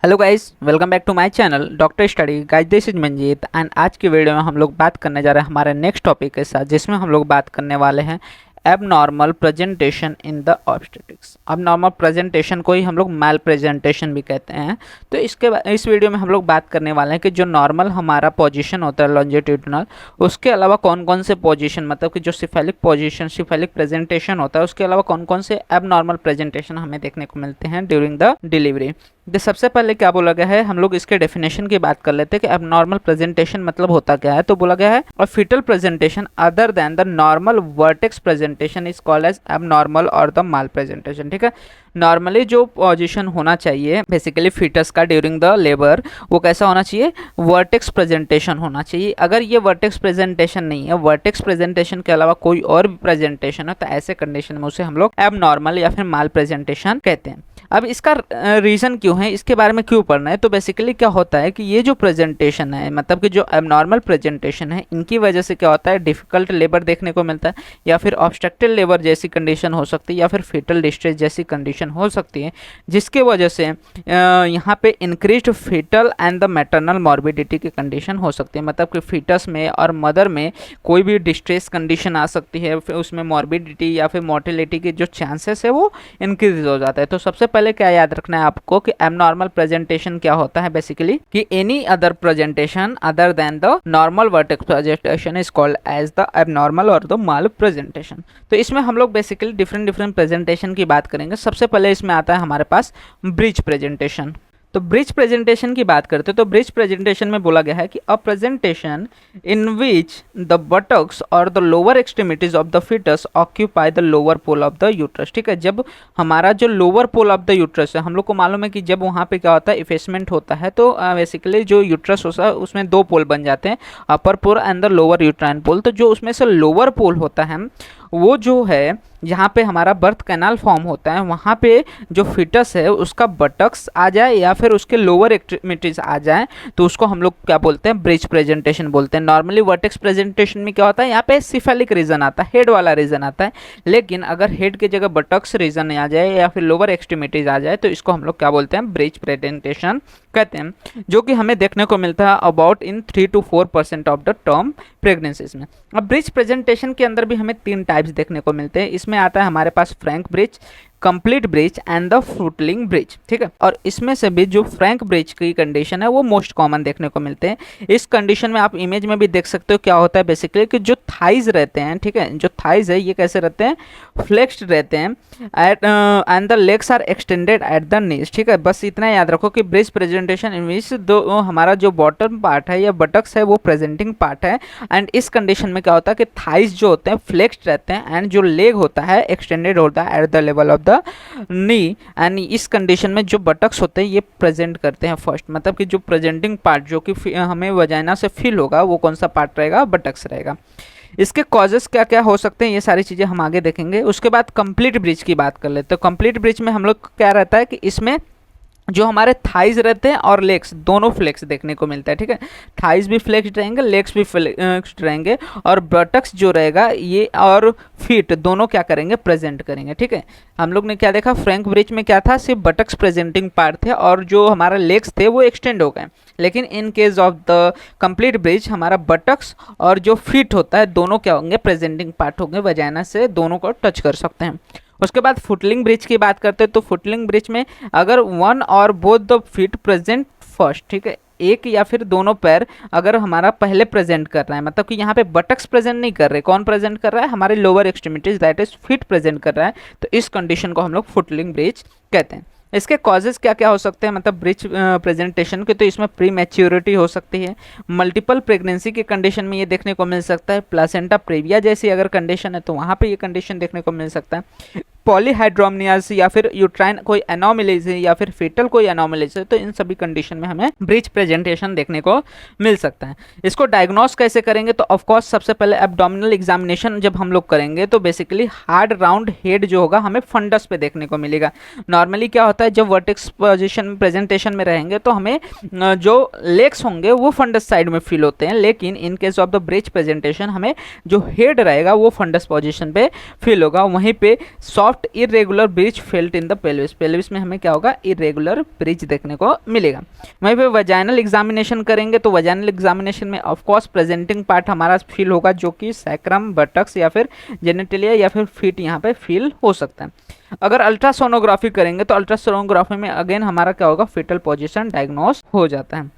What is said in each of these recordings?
Hello guys, welcome back to my channel doctor study guys. This is Manjeet and आज की video में हम लोग बात करने जा रहे हैं हमारे नेक्स्ट टॉपिक के साथ, जिसमें हम लोग बात करने वाले हैं abnormal presentation in the obstetrics. Abnormal presentation को ही हम लोग मैल प्रेजेंटेशन भी कहते हैं। तो इस वीडियो में हम लोग बात करने वाले हैं कि जो नॉर्मल हमारा पोजीशन होता है लॉन्जिट्यूडिनल, उसके अलावा कौन कौन से पोजीशन, मतलब कि जो सिफेलिक पोजीशन, सिफेलिक प्रेजेंटेशन होता है, उसके अलावा कौन कौन से एबनॉर्मल प्रेजेंटेशन हमें देखने को मिलते हैं ड्यूरिंग द डिलीवरी। तो सबसे पहले क्या बोला गया है, हम लोग इसके डेफिनेशन की बात कर लेते हैं कि एबनॉर्मल प्रेजेंटेशन मतलब होता क्या है। तो बोला गया है और fetal presentation other than the normal vertex presentation is called as abnormal और द माल प्रेजेंटेशन। ठीक है, नॉर्मली जो पोजीशन होना चाहिए बेसिकली फीटस का ड्यूरिंग द लेबर, वो कैसा होना चाहिए, वर्टेक्स प्रेजेंटेशन होना चाहिए। अगर ये वर्टेक्स प्रेजेंटेशन नहीं है, वर्टेक्स प्रेजेंटेशन के अलावा कोई और भी प्रेजेंटेशन है, तो ऐसे कंडीशन में उसे हम लोग एबनॉर्मल या फिर माल प्रेजेंटेशन कहते हैं। अब इसका रीज़न क्यों है, इसके बारे में क्यों पढ़ना है, तो बेसिकली क्या होता है कि ये जो प्रेजेंटेशन है, मतलब कि जो एबनॉर्मल प्रेजेंटेशन है, इनकी वजह से क्या होता है, डिफिकल्ट लेबर देखने को मिलता है, या फिर ऑब्स्ट्रक्टेड लेबर जैसी कंडीशन हो सकती है, या फिर फीटल डिस्ट्रेस जैसी कंडीशन हो सकती है, जिसके वजह से यहाँ पे increased fetal and the maternal morbidity की कंडीशन हो सकती है। मतलब कि फीटस में और मदर में कोई भी डिस्ट्रेस कंडीशन आ सकती है, फिर उसमें मॉर्बिडिटी या फिर मोर्टिलिटी के जो चांसेस है वो इंक्रीज हो जाता है। तो सबसे पहले क्या याद रखना है आपको कि एबनॉर्मल प्रेजेंटेशन क्या होता है, बेसिकली कि any other presentation other than the normal vertex presentation is called as the abnormal और द माल प्रेजेंटेशन। तो इसमें हम लोग बेसिकली डिफरेंट प्रेजेंटेशन की बात करेंगे। सबसे पहले इसमें आता है हमारे पास ब्रिज प्रेजेंटेशन। तो ब्रिज प्रेजेंटेशन की बात करते हैं तो ब्रिज प्रेजेंटेशन में बोला गया है कि a presentation in which the buttocks और the lower extremities of the fetus occupy the lower pole of the uterus. ठीक है, जब हमारा जो lower pole of the uterus है, हम लोग को मालूम है कि जब वहाँ पे क्या होता है, इफेसमेंट होता है, तो बेसिकली जो यूट्रस होता है उसमें दो पोल बन जाते हैं, upper pole and the lower uterine pole. तो जो उसमें से लोअर पोल होता है वो जो है जहाँ पे हमारा बर्थ कैनाल फॉर्म होता है, वहाँ पे जो फीटस है उसका बटक्स आ जाए या फिर उसके लोअर एक्सट्रीमिटीज आ जाए, तो उसको हम लोग क्या बोलते हैं, ब्रिज प्रेजेंटेशन बोलते हैं। नॉर्मली वर्टेक्स प्रेजेंटेशन में क्या होता है, यहाँ पे सिफेलिक रीजन आता है, हेड वाला रीजन आता है, लेकिन अगर हेड की जगह बटक्स रीजन आ जाए या फिर लोअर एक्सट्रीमिटीज आ जाए, तो इसको हम लोग क्या बोलते हैं, ब्रिज प्रेजेंटेशन कहते हैं, जो कि हमें देखने को मिलता है about in 3 to 4% of the term pregnancies में। अब ब्रिज प्रेजेंटेशन के अंदर भी हमें 3 टाइप्स देखने को मिलते हैं। इसमें आता है हमारे पास frank breech, complete breech and the footling breech. ठीक है, और इसमें से भी जो फ्रैंक ब्रिज की कंडीशन है वो मोस्ट कॉमन देखने को मिलते हैं। इस कंडीशन में आप इमेज में भी देख सकते हो क्या होता है, बेसिकली कि जो थाइज रहते हैं, ठीक है, जो थाइज है ये कैसे रहते हैं, फ्लेक्स्ड रहते हैं and the legs are extended at the knees. ठीक है, बस इतना याद रखो कि ब्रिज प्रेजेंटेशन इन विच दो हमारा जो बॉटम पार्ट है या बटक्स है वो प्रेजेंटिंग पार्ट है, एंड इस कंडीशन में क्या होता है कि थाइज जो होते हैं फ्लेक्स्ड रहते हैं एंड जो लेग होता है एक्सटेंडेड होता है at the level of the knee. And इस कंडीशन में जो बटक्स होते हैं ये प्रेजेंट करते हैं फर्स्ट, मतलब कि जो प्रेजेंटिंग पार्ट जो कि हमें वजाइना से फील होगा वो कौन सा पार्ट रहेगा, बटक्स रहेगा। इसके कॉजेस क्या क्या हो सकते हैं ये सारी चीज़ें हम आगे देखेंगे। उसके बाद कंप्लीट ब्रिज की बात कर लेते हैं। तो कंप्लीट ब्रिज में हम लोग क्या रहता है कि इसमें जो हमारे थाइज रहते हैं और लेग्स दोनों फ्लेक्स देखने को मिलता है। ठीक है, थाइज भी फ्लेक्स्ड रहेंगे, लेग्स भी फ्लेक्स्ड रहेंगे, और बटक्स जो रहेगा ये और फीट दोनों क्या करेंगे, प्रेजेंट करेंगे। ठीक है, हम लोग ने क्या देखा, फ्रैंक ब्रिज में क्या था, सिर्फ बटक्स प्रेजेंटिंग पार्ट थे और जो हमारा लेग्स थे वो एक्सटेंड हो गए। लेकिन इन case of the complete bridge हमारा बटक्स और जो फीट होता है दोनों क्या होंगे, प्रेजेंटिंग पार्ट होंगे, वजाइना से दोनों को टच कर सकते हैं। उसके बाद फुटलिंग ब्रिज की बात करते हैं। तो फुटलिंग ब्रिज में अगर वन और both the feet present first, ठीक है, एक या फिर दोनों पैर अगर हमारा पहले प्रेजेंट कर रहा है, मतलब कि यहाँ पे बटक्स प्रेजेंट नहीं कर रहे, कौन प्रेजेंट कर रहा है, हमारे lower extremities that is feet present कर रहा है, तो इस कंडीशन को हम लोग फुटलिंग ब्रिज कहते हैं। इसके कॉजेज क्या क्या हो सकते हैं, मतलब ब्रिज प्रेजेंटेशन के, तो इसमें प्री मैच्योरिटी हो सकती है, मल्टीपल प्रेगनेंसी के कंडीशन में ये देखने को मिल सकता है, प्लासेंटा प्रेविया जैसी अगर कंडीशन है तो वहाँ पे ये कंडीशन देखने को मिल सकता है, पॉलीहाइड्रोमनियाज या फिर यूट्राइन कोई एनोमलीज है या फिर फेटल कोई एनोमलीज है, तो इन सभी कंडीशन में हमें ब्रिज प्रेजेंटेशन देखने को मिल सकता है। इसको डायग्नोस कैसे करेंगे, तो ऑफ कोर्स सबसे पहले एब्डोमिनल एग्जामिनेशन जब हम लोग करेंगे तो बेसिकली हार्ड राउंड हेड जो होगा हमें फंडस पे देखने को मिलेगा। नॉर्मली क्या होता है, जब वर्टेक्स पोजिशन में प्रेजेंटेशन में रहेंगे तो हमें जो लेग्स होंगे वो फंडस साइड में फील होते हैं, लेकिन इन case of the bridge presentation हमें जो हेड रहेगा वो फंडस पोजिशन पे फील होगा। वहीं पे soft soft irregular bridge felt in the pelvis, pelvis में हमें क्या होगा, इरेगुलर ब्रिज देखने को मिलेगा। वहीं पे वजाइनल एग्जामिनेशन करेंगे तो वजाइनल एग्जामिनेशन में ऑफ कोर्स प्रेजेंटिंग पार्ट हमारा फील होगा, जो कि सैक्रम, बटक्स या फिर जेनिटलिया या फिर फीट यहाँ पे फील हो सकता है। अगर अल्ट्रासोनोग्राफी करेंगे तो अल्ट्रासोनोग्राफी में अगेन हमारा क्या होगा, फीटल पोजीशन डायग्नोस हो जाता है।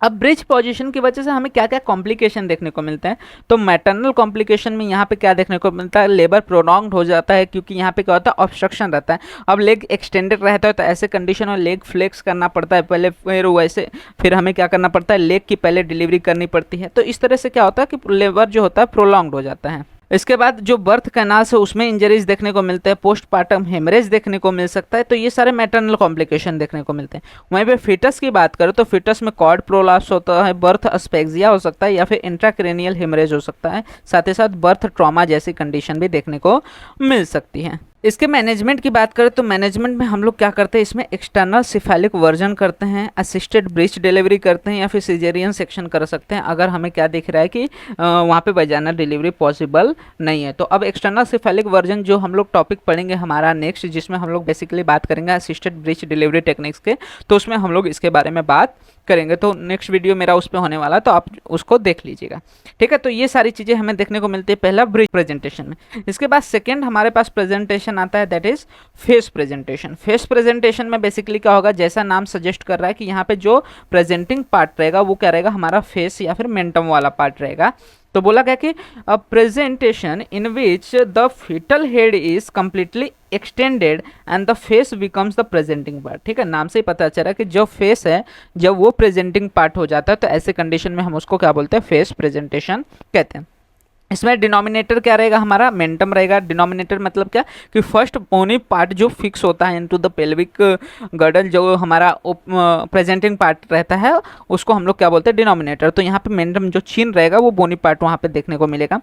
अब ब्रिज पोजीशन की वजह से हमें क्या क्या कॉम्प्लिकेशन देखने को मिलते हैं, तो मैटरनल कॉम्प्लिकेशन में यहाँ पे क्या देखने को मिलता है, लेबर प्रोलॉन्ग्ड हो जाता है, क्योंकि यहाँ पे क्या होता है, ऑब्स्ट्रक्शन रहता है। अब लेग एक्सटेंडेड रहता है तो ऐसे कंडीशन में लेग फ्लेक्स करना पड़ता है पहले, फिर हमें क्या करना पड़ता है, लेग की पहले डिलीवरी करनी पड़ती है। तो इस तरह से क्या होता है कि लेबर जो होता है प्रोलॉन्ग्ड हो जाता है। इसके बाद जो बर्थ कैनाल से उसमें इंजरीज देखने को मिलते हैं, पोस्टपार्टम हेमरेज देखने को मिल सकता है। तो ये सारे मैटरनल कॉम्प्लिकेशन देखने को मिलते हैं। वहीं पे फीटस की बात करें तो फीटस में कॉर्ड प्रोलाप्स होता है, बर्थ अस्पेक्सिया हो सकता है या फिर इंट्राक्रेनियल हेमरेज हो सकता है। साथ ही साथ बर्थ ट्रॉमा जैसी कंडीशन भी देखने को मिल सकती है। इसके मैनेजमेंट की बात करें तो मैनेजमेंट में हम लोग क्या करते हैं, इसमें एक्सटर्नल सिफेलिक वर्जन करते हैं, असिस्टेड ब्रीच डिलीवरी करते हैं या फिर सिजेरियन सेक्शन कर सकते हैं अगर हमें क्या दिख रहा है कि वहाँ पे वजाइनल डिलीवरी पॉसिबल नहीं है। तो अब एक्सटर्नल सिफेलिक वर्जन जो हम लोग टॉपिक पढ़ेंगे हमारा नेक्स्ट, जिसमें हम लोग बेसिकली बात करेंगे असिस्टेड ब्रीच डिलीवरी टेक्निक्स के, तो उसमें हम लोग इसके बारे में बात करेंगे। तो नेक्स्ट वीडियो मेरा उस पर होने वाला है, तो आप उसको देख लीजिएगा, ठीक है। तो ये सारी चीज़ें हमें देखने को मिलती है पहला ब्रिज प्रेजेंटेशन में। इसके बाद सेकेंड हमारे पास प्रेजेंटेशन आता है, that is face presentation. Face presentation में बेसिकली क्या होगा, जैसा नाम सजेस्ट कर रहा है कि यहाँ पे जो प्रेजेंटिंग पार्ट रहेगा वो क्या रहेगा, हमारा फेस या फिर मेंटम वाला पार्ट रहेगा। तो बोला गया कि a presentation in which the fetal head is completely extended and the face becomes the presenting part, ठीक है। नाम से ही पता चल रहा है कि जो फेस है जब वो प्रेजेंटिंग पार्ट हो जाता है तो ऐसे कंडीशन में हम उसको क्या बोलते हैं, फेस प्रेजेंटेशन कहते हैं। इसमें डिनोमिनेटर क्या रहेगा, हमारा मेंटम रहेगा। डिनोमिनेटर मतलब क्या कि फर्स्ट ओनली पार्ट जो फिक्स होता है इनटू द पेल्विक गर्डल, जो हमारा प्रेजेंटिंग पार्ट रहता है उसको हम लोग क्या बोलते हैं, डिनोमिनेटर। तो यहाँ पे मेंटम जो चिन रहेगा वो बोनी पार्ट वहाँ पे देखने को मिलेगा।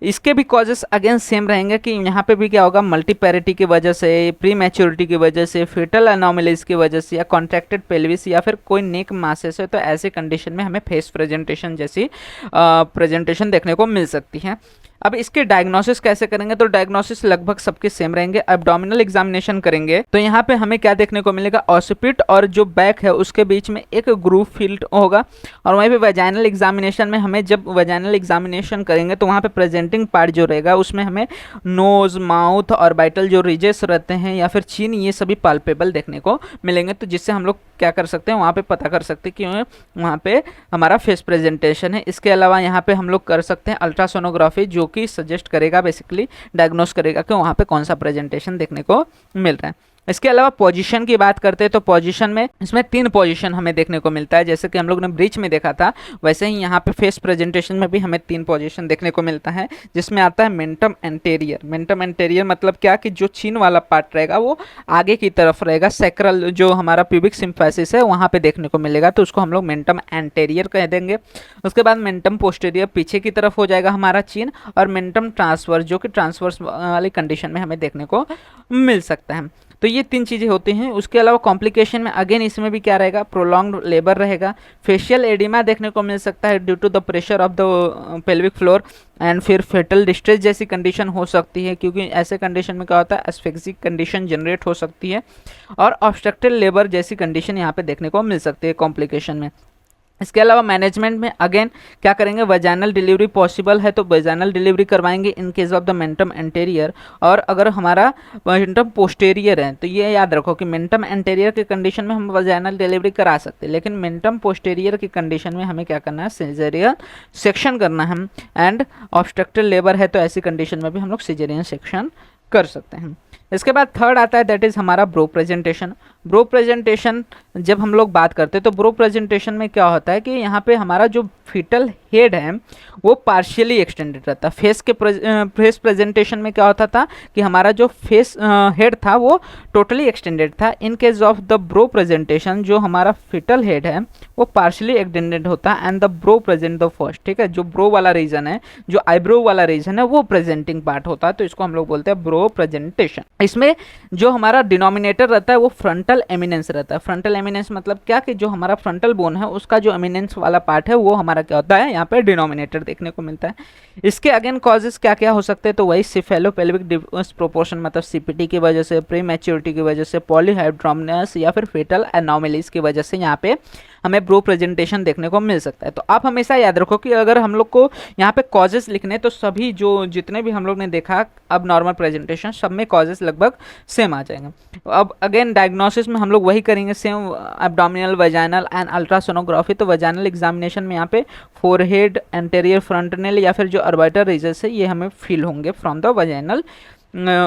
इसके भी कॉजेस अगेन सेम रहेंगे कि यहाँ पे भी क्या होगा, मल्टीपैरिटी की वजह से, प्री मैच्योरिटी की वजह से, फेटल एनोमलीज की वजह से, या कॉन्ट्रैक्टेड पेल्विस या फिर कोई नेक मासेस है, तो ऐसे कंडीशन में हमें फेस प्रेजेंटेशन जैसी प्रेजेंटेशन देखने को मिल सकती है। अब इसके डायग्नोसिस कैसे करेंगे, तो डायग्नोसिस लगभग सबके सेम रहेंगे। एब्डोमिनल एग्जामिनेशन करेंगे तो यहाँ पे हमें क्या देखने को मिलेगा, ऑसिपिट और जो बैक है उसके बीच में एक ग्रूव फील्ड होगा। और वहीं पे वजाइनल एग्जामिनेशन में हमें जब वजाइनल एग्जामिनेशन करेंगे तो वहाँ पे प्रेजेंटिंग पार्ट जो रहेगा उसमें हमें नोज, माउथ और बाइटल जो रिजेस रहते हैं या फिर चीन, ये सभी पाल्पेबल देखने को मिलेंगे। तो जिससे हम लोग क्या कर सकते हैं, वहाँ पे पता कर सकते हैं कि वहाँ पे हमारा फेस प्रेजेंटेशन है। इसके अलावा यहाँ पे हम लोग कर सकते हैं अल्ट्रासोनोग्राफी, जो कि सजेस्ट करेगा, बेसिकली डायग्नोस करेगा कि वहाँ पे कौन सा प्रेजेंटेशन देखने को मिल रहा है। इसके अलावा पोजीशन की बात करते हैं तो पोजीशन में इसमें 3 पोजीशन हमें देखने को मिलता है, जैसे कि हम लोग ने ब्रिज में देखा था वैसे ही यहाँ पे फेस प्रेजेंटेशन में भी हमें 3 पोजीशन देखने को मिलता है, जिसमें आता है मेंटम एंटेरियर। मेंटम एंटेरियर मतलब क्या कि जो चीन वाला पार्ट रहेगा वो आगे की तरफ रहेगा, सैक्रल जो हमारा प्यूबिक सिम्फेसिस है वहाँ पे देखने को मिलेगा, तो उसको हम लोग मेंटम एंटेरियर कह देंगे। उसके बाद मेंटम पोस्टीरियर पीछे की तरफ हो जाएगा हमारा चीन, और मेंटम ट्रांसवर्स जो कि ट्रांसवर्स वाली कंडीशन में हमें देखने को मिल सकता है। तो ये 3 चीज़ें होती हैं। उसके अलावा कॉम्प्लिकेशन में अगेन इसमें भी क्या रहेगा, प्रोलॉन्ग्ड लेबर रहेगा, फेशियल एडिमा देखने को मिल सकता है due to the pressure of the pelvic floor, and फिर फेटल डिस्ट्रेस जैसी कंडीशन हो सकती है, क्योंकि ऐसे कंडीशन में क्या होता है, एस्फेक्सिक कंडीशन जनरेट हो सकती है, और ऑब्स्ट्रक्टेड लेबर जैसी कंडीशन यहाँ पे देखने को मिल सकती है कॉम्प्लिकेशन में। इसके अलावा मैनेजमेंट में अगेन क्या करेंगे, वजाइनल डिलीवरी पॉसिबल है तो वजाइनल डिलीवरी करवाएंगे इन case of the mentum anterior, और अगर हमारा मेंटम पोस्टेरियर है तो ये याद रखो कि मेंटम एंटेरियर की कंडीशन में हम वजाइनल डिलीवरी करा सकते हैं, लेकिन मेंटम पोस्टेरियर की कंडीशन में हमें क्या करना है, सिजेरियन सेक्शन करना है। एंड ऑब्स्ट्रक्टेड लेबर है तो ऐसी कंडीशन में भी हम लोग सिजेरियन सेक्शन कर सकते हैं। इसके बाद थर्ड आता है, दैट इज़ हमारा ब्रो प्रेजेंटेशन। ब्रो प्रेजेंटेशन जब हम लोग बात करते हैं तो ब्रो प्रेजेंटेशन में क्या होता है कि यहाँ पे हमारा जो फीटल हेड है वो पार्शियली एक्सटेंडेड रहता है। फेस प्रेजेंटेशन में क्या होता था कि हमारा जो फेस हेड था वो टोटली एक्सटेंडेड था। इन case of the brow presentation जो हमारा फीटल हेड है वो पार्शियली एक्सटेंडेड होता है, and the bro present the first, ठीक है। जो ब्रो वाला रीजन है, जो आईब्रो वाला रीजन है वो प्रेजेंटिंग पार्ट होता है, तो इसको हम लोग बोलते हैं ब्रो प्रेजेंटेशन। इसमें जो हमारा डिनोमिनेटर रहता है वो फ्रंटल एमिनेंस रहता है। फ्रंटल एमिनेंस मतलब क्या कि जो हमारा फ्रंटल बोन है उसका जो एमिनेंस वाला पार्ट है वो हमारा क्या होता है, यहाँ पे डिनोमिनेटर देखने को मिलता है। इसके अगेन कॉजेस क्या क्या हो सकते हैं, तो वही सिफेलोपेल्विक डिस्प्रोपोर्शन मतलब सीपीटी की वजह से, प्री मैच्योरिटी की वजह से, पॉलीहाइड्रोमनस या फिर फेटल एनोमलीज की वजह से यहाँ पे हमें ब्रो प्रेजेंटेशन देखने को मिल सकता है। तो आप हमेशा याद रखो कि अगर हम लोग को यहाँ पे कॉजेस लिखने तो सभी जो जितने भी हम लोग ने देखा अब नॉर्मल प्रेजेंटेशन सब में कॉजेस लगभग सेम आ जाएंगे। अब अगेन डायग्नोसिस में हम लोग वही करेंगे same, abdominal, vaginal and ultrasonography. तो वजाइनल एग्जामिनेशन में यहाँ पे फोरहेड, एंटेरियर फ्रंटनल या फिर जो अर्बिटर रीजन्स है ये हमें फील होंगे from the vaginal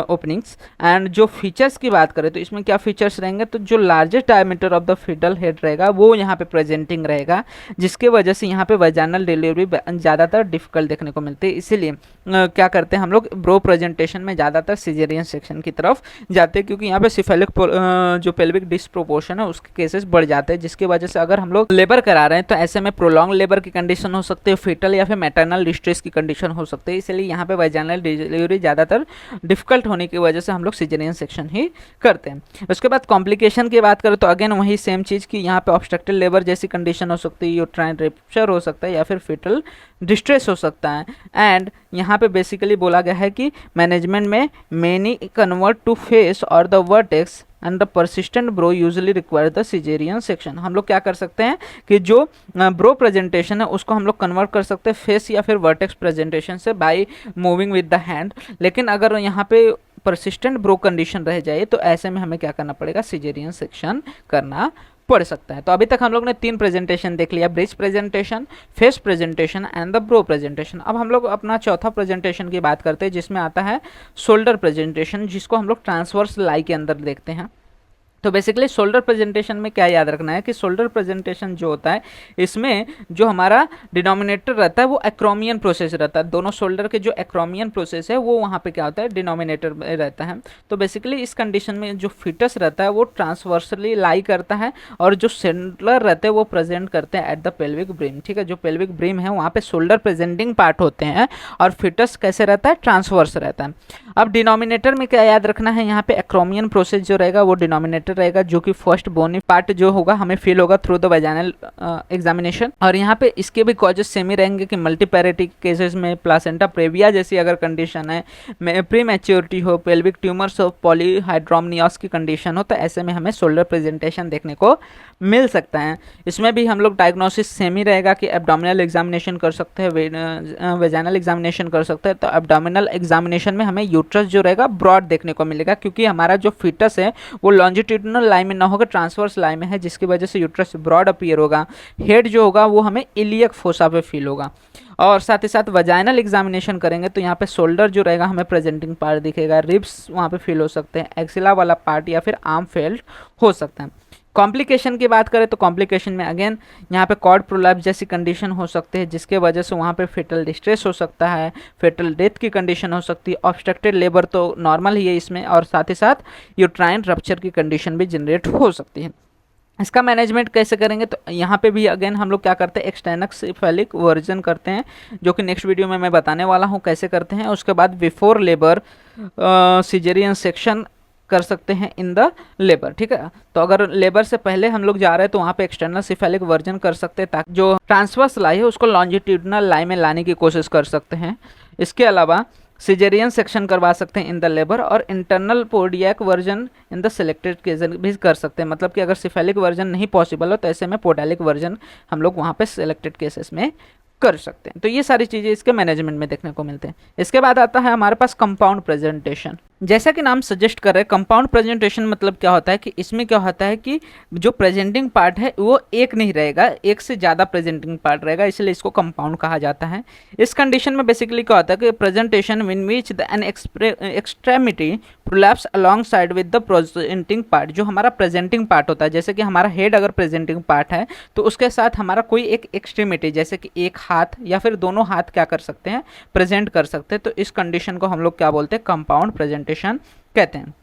openings. And जो फीचर्स की बात करें तो इसमें क्या फीचर्स रहेंगे, तो जो largest diameter of the fetal head रहेगा वो यहाँ पे प्रेजेंटिंग रहेगा, जिसके वजह से यहाँ पे वजाइनल डिलीवरी ज़्यादातर डिफिकल्ट देखने को मिलती है। इसीलिए क्या करते हैं हम लोग ब्रो प्रेजेंटेशन में ज़्यादातर सिजेरियन सेक्शन की तरफ जाते हैं, क्योंकि यहाँ पे सिफेलिक जो पेल्विक डिस्प्रोपोर्शन है उसके केसेस बढ़ जाते हैं, जिसकी वजह से अगर हम लोग लेबर करा रहे हैं तो ऐसे में प्रोलॉन्ग लेबर की कंडीशन हो सकती है, फीटल या फिर मैटरनल डिस्ट्रेस की कंडीशन हो सकती है। इसलिए यहाँ पे वजाइनल डिलीवरी ज़्यादातर डिफिकल्ट होने की वजह से हम लोग सिजेरियन सेक्शन ही करते हैं। उसके बाद कॉम्प्लिकेशन की बात करें तो अगेन वही सेम चीज़ कि यहाँ पे ऑब्स्ट्रक्टिव लेबर जैसी कंडीशन हो सकती है, यूट्राइन रप्चर हो सकता है या फिर फीटल डिस्ट्रेस हो सकता है। एंड यहाँ पे बेसिकली बोला गया है कि मैनेजमेंट में मेनी कन्वर्ट टू फेस और the vertex and the persistent bro usually require the caesarean section. हम लोग क्या कर सकते हैं कि जो ब्रो प्रेजेंटेशन है उसको हम लोग कन्वर्ट कर सकते हैं फेस या फिर वर्टेक्स प्रेजेंटेशन से by moving with the hand. लेकिन अगर यहाँ पे परसिस्टेंट ब्रो कंडीशन रह जाए तो ऐसे में हमें क्या करना पड़ेगा, सिजेरियन सेक्शन करना पड़ सकता है। तो अभी तक हम लोग ने 3 प्रेजेंटेशन देख लिया, bridge presentation, face presentation and the brow presentation. अब हम लोग अपना चौथा प्रेजेंटेशन की बात करते हैं जिसमें आता है शोल्डर प्रेजेंटेशन, जिसको हम लोग ट्रांसवर्स लाई के अंदर देखते हैं। तो बेसिकली शोल्डर प्रेजेंटेशन में क्या याद रखना है कि शोल्डर प्रेजेंटेशन जो होता है इसमें जो हमारा डिनोमिनेटर रहता है वो एक्रोमियन प्रोसेस रहता है। दोनों शोल्डर के जो एक्रोमियन प्रोसेस है वो वहाँ पे क्या होता है, डिनोमिनेटर में रहता है। तो बेसिकली इस कंडीशन में जो फिटस रहता है वो ट्रांसवर्सली लाई करता है और जो सेंट्रल रहते हैं वो प्रेजेंट करते हैं एट द पेल्विक ब्रिम। ठीक है, जो पेल्विक ब्रिम है वहाँ पे शोल्डर प्रेजेंटिंग पार्ट होते हैं और फिटस कैसे रहता है, ट्रांसवर्स रहता है। अब डिनोमिनेटर में क्या याद रखना है, यहाँ पे एक्रोमियन प्रोसेस जो रहेगा वो डिनोमिनेटर रहेगा, जो कि फर्स्ट बोनी पार्ट जो होगा हमें फील होगा थ्रू द वजाइनल एग्जामिनेशन। और यहाँ पे इसके भी कॉजेस सेम ही रहेंगे कि मल्टीपैरेटिक केसेस में, प्लासेंटा प्रेविया जैसी अगर कंडीशन है, प्री मैच्योरिटी हो, पेल्विक ट्यूमर्स हो, पॉलीहाइड्रोमनियास की कंडीशन हो, तो ऐसे में हमें शोल्डर प्रेजेंटेशन देखने को मिल सकता है। इसमें भी हम लोग डायग्नोसिस सेम ही रहेगा कि एब्डोमिनल एग्जामिनेशन कर सकते हैं, वेजाइनल एग्जामिनेशन कर सकते हैं। तो एब्डोमिनल एग्जामिनेशन में हमें यूट्रस जो रहेगा ब्रॉड देखने को मिलेगा, क्योंकि हमारा जो फिटस है वो लॉन्जिट्यूडिनल लाइन में ना होगा, ट्रांसवर्स लाइन में है, जिसकी वजह से यूट्रस ब्रॉड अपीयर होगा। हेड जो होगा वो हमें इलियक फोसा पे फील होगा। और साथ ही साथ वजाइनल एग्जामिनेशन करेंगे तो यहाँ पे शोल्डर जो रहेगा हमें प्रेजेंटिंग पार्ट दिखेगा, रिब्स वहाँ पे फील हो सकते हैं, एक्सिला वाला पार्ट या फिर आर्म फेल्ड हो सकता है। कॉम्प्लिकेशन की बात करें तो कॉम्प्लिकेशन में अगेन यहाँ पे कॉर्ड प्रोलैप्स जैसी कंडीशन हो सकती है, जिसके वजह से वहाँ पे फेटल डिस्ट्रेस हो सकता है, फेटल डेथ की कंडीशन हो सकती है, ऑब्स्ट्रक्टेड लेबर तो नॉर्मल ही है इसमें, और साथ ही साथ यूट्राइन रप्चर की कंडीशन भी जनरेट हो सकती है। इसका मैनेजमेंट कैसे करेंगे, तो यहाँ पे भी अगेन हम लोग क्या करते हैं, एक्सटेनक्सिफेलिक वर्जन करते हैं, जो कि नेक्स्ट वीडियो में मैं बताने वाला हूँ कैसे करते हैं। उसके बाद बिफोर लेबर सिजेरियन सेक्शन कर सकते हैं इन द लेबर। ठीक है, तो अगर लेबर से पहले हम लोग जा रहे हैं तो वहाँ पे एक्सटर्नल सिफेलिक वर्जन कर सकते हैं, ताकि जो ट्रांसवर्स लाई है उसको लॉन्जिट्यूडिनल लाई में लाने की कोशिश कर सकते हैं। इसके अलावा सिजेरियन सेक्शन करवा सकते हैं इन द लेबर, और internal podalic version in the selected case भी कर सकते हैं। मतलब कि अगर सिफेलिक वर्जन नहीं पॉसिबल हो तो ऐसे में पोडालिक वर्जन हम लोग वहाँ पे सिलेक्टेड केसेस में कर सकते हैं। तो ये सारी चीज़ें इसके मैनेजमेंट में देखने को मिलते हैं। इसके बाद आता है हमारे पास कंपाउंड प्रेजेंटेशन। जैसा कि नाम सजेस्ट कर रहे हैं, कंपाउंड प्रेजेंटेशन मतलब क्या होता है कि इसमें क्या होता है कि जो प्रेजेंटिंग पार्ट है वो एक नहीं रहेगा, एक से ज़्यादा प्रेजेंटिंग पार्ट रहेगा, इसलिए इसको कंपाउंड कहा जाता है। इस कंडीशन में बेसिकली क्या होता है कि presentation in which an extremity prolapse alongside with the presenting part. जो हमारा प्रेजेंटिंग पार्ट होता है, जैसे कि हमारा हेड अगर प्रेजेंटिंग पार्ट है तो उसके साथ हमारा कोई एक एक्सट्रीमिटी, जैसे कि एक हाथ या फिर दोनों हाथ क्या कर सकते हैं, प्रेजेंट कर सकते हैं। तो इस कंडीशन को हम लोग क्या बोलते हैं, कंपाउंड प्रेजेंटेशन कहते हैं।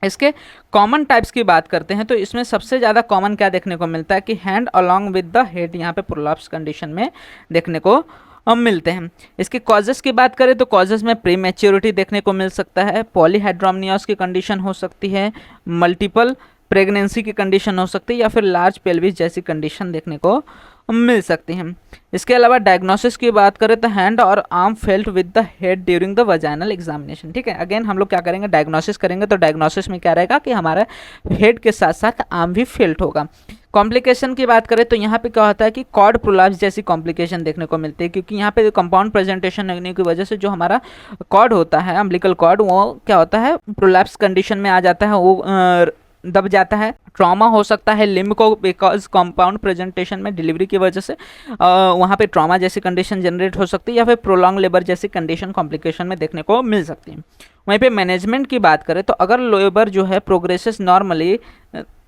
इसके कॉमन टाइप्स की बात करते हैं तो इसमें सबसे ज़्यादा कॉमन क्या देखने को मिलता है कि hand along with the head यहाँ पे प्रोलैप्स कंडीशन में देखने को हम मिलते हैं। इसके कॉजेस की बात करें तो कॉजेस में प्री मैच्योरिटी देखने को मिल सकता है, पॉलीहाइड्रोमनियोस की कंडीशन हो सकती है, मल्टीपल प्रेगनेंसी की कंडीशन हो सकती है, या फिर लार्ज पेल्विस जैसी कंडीशन देखने को मिल सकती हैं। इसके अलावा डायग्नोसिस की बात करें तो हैंड और arm felt with the head during the vaginal examination. ठीक है, अगेन हम लोग क्या करेंगे, डायग्नोसिस करेंगे तो डायग्नोसिस में क्या रहेगा कि हमारा हेड के साथ साथ आर्म भी फेल्ट होगा। कॉम्प्लिकेशन की बात करें तो यहाँ पे क्या होता है कि कॉर्ड प्रोलैप्स जैसी कॉम्प्लिकेशन देखने को मिलती है, क्योंकि यहाँ पे कंपाउंड प्रेजेंटेशन होने की वजह से जो हमारा कॉर्ड होता है, अम्बिलिकल कॉर्ड, वो क्या होता है, प्रोलैप्स कंडीशन में आ जाता है, वो दब जाता है। ट्रॉमा हो सकता है लिम्ब को, बिकॉज कंपाउंड प्रेजेंटेशन में डिलीवरी की वजह से वहाँ पे ट्रॉमा जैसी कंडीशन जनरेट हो सकती है, या फिर प्रोलॉन्ग लेबर जैसी कंडीशन कॉम्प्लिकेशन में देखने को मिल सकती है। वहीं पे मैनेजमेंट की बात करें तो अगर लेबर जो है प्रोग्रेसेस नॉर्मली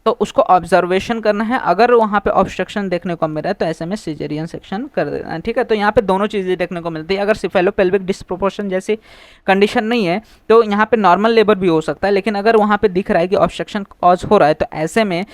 तो उसको ऑब्जर्वेशन करना है, अगर वहाँ पे ऑब्स्ट्रक्शन देखने को मिल रहा है तो ऐसे में सिजेरियन सेक्शन कर देना है। ठीक है, तो यहाँ पे दोनों चीज़ें देखने को मिलती है। अगर सिफेलोपेल्विक डिस्प्रोपोर्शन जैसी कंडीशन नहीं है तो यहाँ पे नॉर्मल लेबर भी हो सकता है, लेकिन अगर वहाँ पे दिख रहा है कि ऑब्स्ट्रक्शन कॉज हो रहा है तो ऐसे में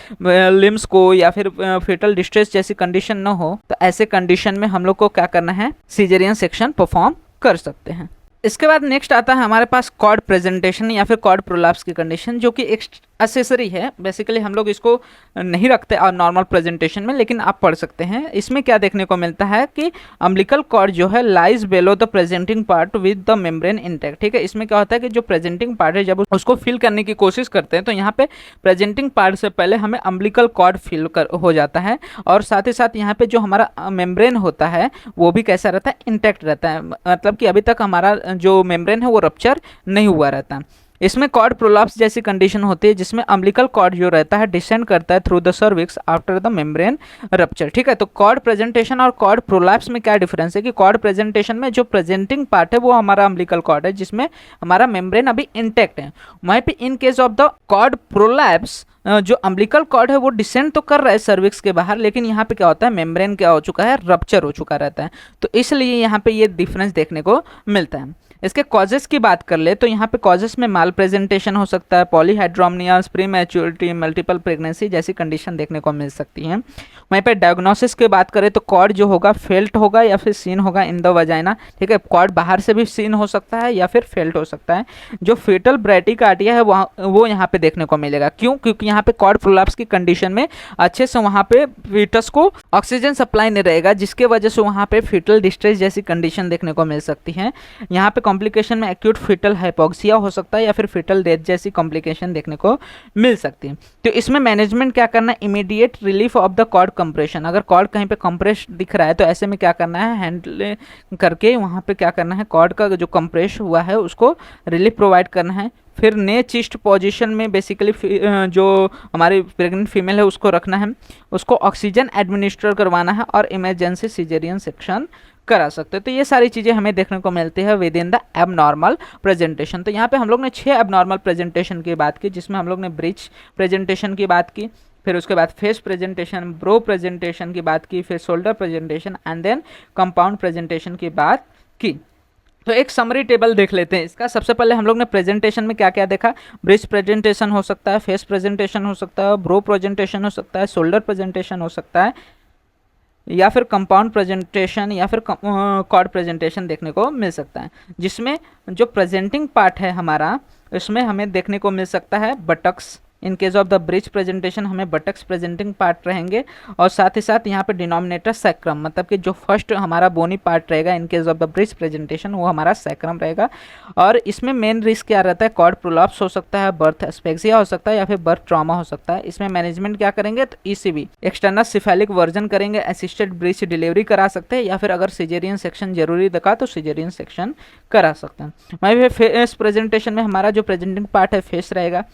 लिम्स को या फिर फेटल डिस्ट्रेस जैसी कंडीशन न हो तो ऐसे कंडीशन में हम लोग को क्या करना है, सिजेरियन सेक्शन परफॉर्म कर सकते हैं। इसके बाद नेक्स्ट आता है हमारे पास कॉर्ड प्रेजेंटेशन या फिर कॉर्ड प्रोलैप्स की कंडीशन, जो कि एक एसेसरी है। बेसिकली हम लोग इसको नहीं रखते और नॉर्मल प्रेजेंटेशन में, लेकिन आप पढ़ सकते हैं। इसमें क्या देखने को मिलता है कि अम्बिलिकल कॉर्ड जो है lies bellow the presenting part with the membrane intact. ठीक है, इसमें क्या होता है कि जो प्रेजेंटिंग पार्ट है जब उसको फिल करने की कोशिश करते हैं तो यहाँ पे प्रेजेंटिंग पार्ट से पहले हमें अम्बिलिकल कॉर्ड फिल हो जाता है, और साथ ही साथ यहाँ पे जो हमारा मेम्ब्रेन होता है वो भी कैसा रहता है, इंटैक्ट रहता है, मतलब कि अभी तक हमारा जो मेम्ब्रेन है वो रप्चर नहीं हुआ रहता है। इसमें कॉर्ड प्रोलैप्स जैसी कंडीशन होती है जिसमें अम्बिलिकल कॉर्ड जो रहता है डिसेंड करता है through the cervix after the membrane rupture. ठीक है, तो कॉर्ड प्रेजेंटेशन और कॉर्ड प्रोलैप्स में क्या डिफरेंस है कि कॉर्ड प्रेजेंटेशन में जो प्रेजेंटिंग पार्ट है वो हमारा अम्बिलिकल कॉर्ड है जिसमें हमारा मेम्ब्रेन अभी इंटैक्ट है। वहीं पे in case of the cord prolapse जो अम्बिलिकल कॉर्ड है वो डिसेंड तो कर रहा है सर्विक्स के बाहर, लेकिन यहाँ पे क्या होता है, मेम्ब्रेन क्या हो चुका है, रप्चर हो चुका रहता है। तो इसलिए यहाँ पे ये डिफरेंस देखने को मिलता है। इसके कॉजेस की बात कर ले तो यहाँ पे कॉजेस में माल प्रेजेंटेशन हो सकता है, पॉलीहाइड्रोमनिया, प्री मैच्योरिटी, मल्टीपल प्रेगनेंसी जैसी कंडीशन देखने को मिल सकती है। वहीं पे डायग्नोसिस की बात करें तो कॉर्ड जो होगा फेल्ट होगा या फिर सीन होगा इन द वजाइना। ठीक है, कॉर्ड बाहर से भी सीन हो सकता है या फिर फेल्ट हो सकता है। जो फेटल ब्रैडिकार्डिया है वो यहाँ पे देखने को मिलेगा। क्यों? क्योंकि यहाँ पे कॉर्ड प्रोलैप्स की कंडीशन में अच्छे से वहाँ पे फीटस को ऑक्सीजन सप्लाई नहीं रहेगा, जिसके वजह से वहाँ पे फीटल डिस्ट्रेस जैसी कंडीशन देखने को मिल सकती है। यहाँ पे कॉम्प्लिकेशन में एक्यूट फीटल हाइपोक्सिया हो सकता है या फिर फीटल डेथ जैसी कॉम्प्लिकेशन देखने को मिल सकती है। तो इसमें मैनेजमेंट क्या करना है, immediate relief of the cord compression. अगर कॉर्ड कहीं पे कंप्रेस दिख रहा है तो ऐसे में क्या करना है, हैंडल करके वहाँ पे क्या करना है, कॉर्ड का जो कंप्रेस हुआ है उसको रिलीफ प्रोवाइड करना है। फिर ने चिस्ट पोजीशन में बेसिकली जो हमारी प्रेग्नेंट फीमेल है उसको रखना है, उसको ऑक्सीजन एडमिनिस्टर करवाना है और इमरजेंसी सिजेरियन सेक्शन करा सकते हैं। तो ये सारी चीज़ें हमें देखने को मिलती है with in the abnormal presentation. तो यहाँ पे हम लोग ने 6 एबनॉर्मल प्रेजेंटेशन की बात की, जिसमें हम लोग ने ब्रिज प्रेजेंटेशन की बात की, फिर उसके बाद फेस प्रेजेंटेशन, ब्रो प्रेजेंटेशन की बात की, फिर shoulder presentation and then compound presentation की बात की। तो एक समरी टेबल देख लेते हैं इसका। सबसे पहले हम लोग ने प्रेजेंटेशन में क्या क्या देखा, ब्रिज प्रेजेंटेशन हो सकता है, फेस प्रेजेंटेशन हो सकता है, ब्रो प्रेजेंटेशन हो सकता है, शोल्डर प्रेजेंटेशन हो सकता है, या फिर कंपाउंड प्रेजेंटेशन या फिर कॉर्ड प्रेजेंटेशन देखने को मिल सकता है। जिसमें जो प्रेजेंटिंग पार्ट है हमारा, इसमें हमें देखने को मिल सकता है buttocks. In case of the bridge presentation हमें बटक्स प्रेजेंटिंग पार्ट रहेंगे, और साथ ही साथ यहाँ पे डिनोमिनेटर सैक्रम, मतलब कि जो फर्स्ट हमारा बोनी पार्ट रहेगा इन case of the bridge presentation वो हमारा सैक्रम रहेगा। और इसमें मेन रिस्क क्या रहता है, कॉर्ड प्रोलैप्स हो सकता है, बर्थ एस्पेक्सिया हो सकता है, या फिर बर्थ ट्रॉमा हो सकता है। इसमें मैनेजमेंट क्या करेंगे, तो ईसीबी एक्सटर्नल सिफेलिक वर्जन करेंगे, असिस्टेड ब्रिज डिलीवरी करा सकते हैं, या फिर अगर सिजेरियन सेक्शन जरूरी दिखा तो सिजेरियन सेक्शन करा सकते हैं। वहीं फेस प्रेजेंटेशन में हमारा जो प्रेजेंटिंग पार्ट है फेस रहेगा,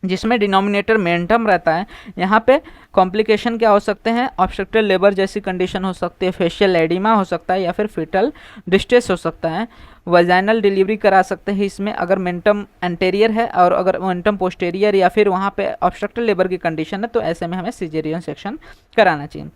जिसमें डिनोमिनेटर मेंटम रहता है। यहाँ पे कॉम्प्लिकेशन क्या हो सकते हैं, ऑब्स्ट्रक्टिव लेबर जैसी कंडीशन हो सकती है, फेशियल एडिमा हो सकता है, या फिर फीटल डिस्ट्रेस हो सकता है। वजाइनल डिलीवरी करा सकते हैं इसमें अगर मेंटम एंटेरियर है, और अगर मेंटम पोस्टेरियर या फिर वहाँ पे ऑब्स्ट्रक्टिव लेबर की कंडीशन है तो ऐसे में हमें सिजेरियन सेक्शन कराना चाहिए।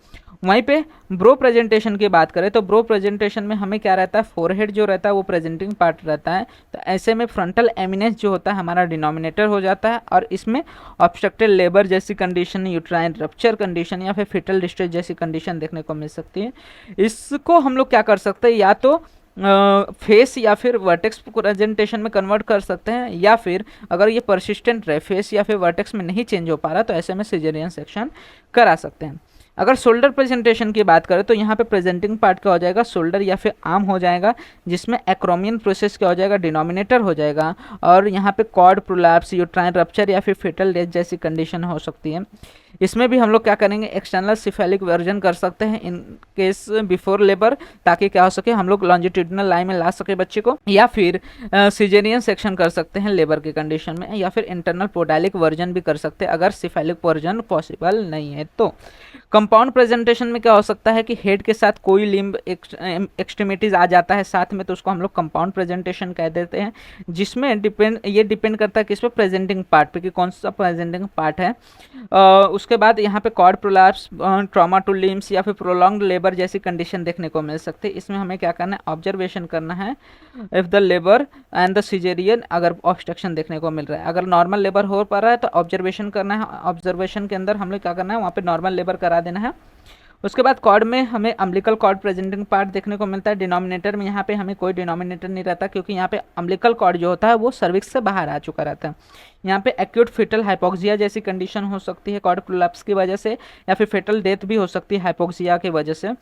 वहीं पे ब्रो प्रेजेंटेशन की बात करें तो ब्रो प्रेजेंटेशन में हमें क्या रहता है, फोरहेड जो रहता है वो प्रेजेंटिंग पार्ट रहता है। तो ऐसे में फ्रंटल एमिनेंस जो होता है हमारा डिनोमिनेटर हो जाता है, और इसमें ऑब्स्ट्रक्टेड लेबर जैसी कंडीशन, यूट्राइन रप्चर कंडीशन या फिर फिटल डिस्ट्रेस जैसी कंडीशन देखने को मिल सकती है। इसको हम लोग क्या कर सकते हैं, या तो फेस या फिर वर्टेक्स प्रेजेंटेशन में कन्वर्ट कर सकते हैं, या फिर अगर ये परसिस्टेंट रहे, फेस या फिर वर्टेक्स में नहीं चेंज हो पा रहा, तो ऐसे में सिजेरियन सेक्शन करा सकते हैं। अगर शोल्डर प्रेजेंटेशन की बात करें तो यहाँ पे प्रेजेंटिंग पार्ट क्या हो जाएगा, शोल्डर या फिर आर्म हो जाएगा, जिसमें एक्रोमियन प्रोसेस क्या हो जाएगा, डिनोमिनेटर हो जाएगा, और यहाँ पे कॉर्ड प्रोलैप्स, यूट्राइन रप्चर या फिर फेटल डेथ जैसी कंडीशन हो सकती है। इसमें भी हम लोग क्या करेंगे, एक्सटर्नल सिफेलिक वर्जन कर सकते हैं इन केस बिफोर लेबर, ताकि क्या हो सके हम लोग लॉन्जिट्यूडिनल लाइन में ला सके बच्चे को, या फिर सिजेरियन सेक्शन कर सकते हैं लेबर के कंडीशन में, या फिर इंटरनल पोडालिक वर्जन भी कर सकते हैं अगर सिफेलिक वर्जन पॉसिबल नहीं है तो। कंपाउंड प्रेजेंटेशन में क्या हो सकता है कि हेड के साथ कोई लिम्ब एक्सट्रीमिटीज आ जाता है साथ में, तो उसको हम लोग कंपाउंड प्रेजेंटेशन कह देते हैं, जिसमें ये डिपेंड करता है किस पे, प्रेजेंटिंग पार्ट पे, कि कौन सा प्रेजेंटिंग पार्ट है। उसके बाद यहाँ पे cord prolapse, trauma to limbs या फिर प्रोलॉन्ग्ड लेबर जैसी कंडीशन देखने को मिल सकती है। इसमें हमें क्या करना है, ऑब्जर्वेशन करना है if the labour and the caesarean अगर ऑब्स्ट्रक्शन देखने को मिल रहा है। अगर नॉर्मल लेबर हो पा रहा है तो ऑब्जर्वेशन करना है, ऑब्जर्वेशन के अंदर हम लोग क्या करना है, वहाँ पे नॉर्मल लेबर करा देना है। उसके बाद कॉर्ड में हमें अम्बिलिकल कॉर्ड प्रेजेंटिंग पार्ट देखने को मिलता है। डिनोमिनेटर में यहाँ पे हमें कोई डिनोमिनेटर नहीं रहता, क्योंकि यहाँ पे अम्बिलिकल कॉर्ड जो होता है वो सर्विक्स से बाहर आ चुका रहता है। यहाँ पे एक्यूट फिटल हाइपोक्सिया जैसी कंडीशन हो सकती है कॉर्ड प्रोलैप्स की वजह से, या फिर फिटल डेथ भी हो सकती है हाइपोक्सिया की वजह से।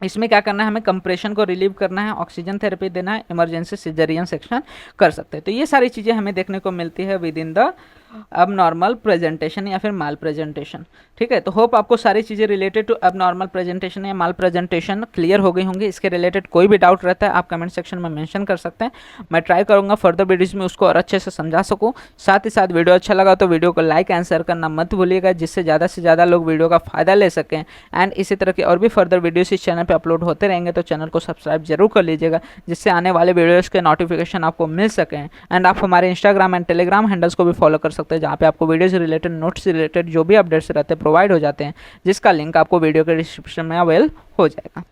इसमें क्या करना है, हमें कंप्रेशन को रिलीव करना है, ऑक्सीजन थेरेपी देना है, इमरजेंसी सिजेरियन सेक्शन कर सकते हैं। तो ये सारी चीज़ें हमें देखने को मिलती है विद इन द अब नॉर्मल प्रेजेंटेशन या फिर माल प्रेजेंटेशन। ठीक है, तो होप आपको सारी चीज़ें रिलेटेड टू अब नॉर्मल प्रेजेंटेशन या माल प्रेजेंटेशन क्लियर हो गई होंगी। इसके रिलेटेड कोई भी डाउट रहता है आप कमेंट सेक्शन में मेंशन कर सकते हैं, मैं ट्राई करूंगा फर्दर वीडियोज़ में उसको और अच्छे से समझा सकूँ। साथ ही साथ वीडियो अच्छा लगा तो वीडियो को लाइक एंड शेयर करना मत भूलिएगा, जिससे ज़्यादा से ज़्यादा लोग वीडियो का फ़ायदा ले सकें। एंड इसी तरह के और भी फर्दर वीडियोज़ इस चैनल पर अपलोड होते रहेंगे, तो चैनल को सब्सक्राइब जरूर कर लीजिएगा, जिससे आने वाले वीडियोज़ के नोटिफिकेशन आपको मिल सकें। एंड आप हमारे इंस्टाग्राम एंड टेलीग्राम हैंडल्स को भी फॉलो कर सकते हैं, जहाँ पे आपको वीडियो से रिलेटेड, नोट्स से रिलेटेड जो भी अपडेट्स रहते हैं प्रोवाइड हो जाते हैं, जिसका लिंक आपको वीडियो के डिस्क्रिप्शन में अवेल हो जाएगा।